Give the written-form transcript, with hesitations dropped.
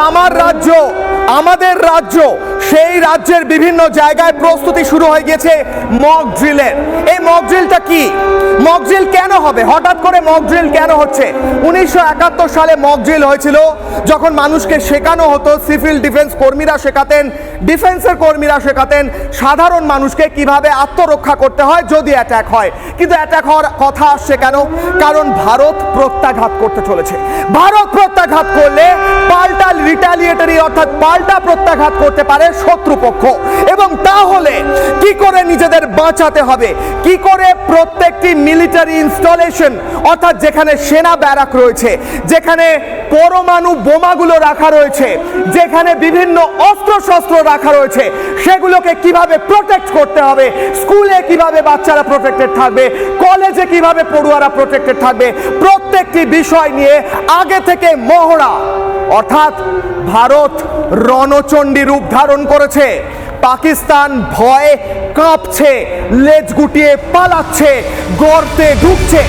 আমার রাজ্য, আমাদের রাজ্য, সেই রাজ্যের বিভিন্ন জায়গায় প্রস্তুতি শুরু হয়ে গেছে মক ড্রিলের। এই মক ড্রিলটা কি? মক ড্রিল কেন হবে? হঠাৎ করে মক ড্রিল কেন হচ্ছে? 1971 সালে মক ড্রিল হয়েছিল, যখন মানুষকে শেখানো হতো, সিভিল ডিফেন্স কর্মীরা শেখাতেন, ডিফেন্সের কর্মীরা শেখাতেন সাধারণ মানুষকে কিভাবে আত্মরক্ষা করতে হয় যদি অ্যাটাক হয়। কিন্তু অ্যাটাক হওয়ার কথা আসছে কেন? কারণ ভারত প্রত্যাঘাত করতে চলেছে। ভারত প্রত্যাঘাত করলে পাল্টা রিটালিয়েটরি অর্থাৎ পাল্টা প্রত্যাঘাত করতে পারে শত্রুপক্ষ। এবং তাহলে কি করে নিজেদের বাঁচাতে হবে, কি করে প্রত্যেকটি মিলিটারি ইনস্টলেশন অর্থাৎ যেখানে সেনা ব্যারাক রয়েছে, যেখানে পরমাণু বোমাগুলো রাখা রয়েছে, যেখানে বিভিন্ন অস্ত্রশস্ত্র রাখা রয়েছে, সেগুলোকে কিভাবে প্রোটেক্ট করতে হবে, স্কুলে কিভাবে বাচ্চারা প্রোটেক্টেড থাকবে, কলেজে কিভাবে পড়ুয়ারা প্রোটেক্টেড থাকবে, প্রত্যেকটি বিষয় নিয়ে আগে থেকে মহড়া। অর্থাৎ ভারত রণচণ্ডী রূপ ধারণ করেছে। পাকিস্তান ভয়ে কাঁপছে, লেজ গুটিয়ে পালাচ্ছে, গর্তে ঢুকছে।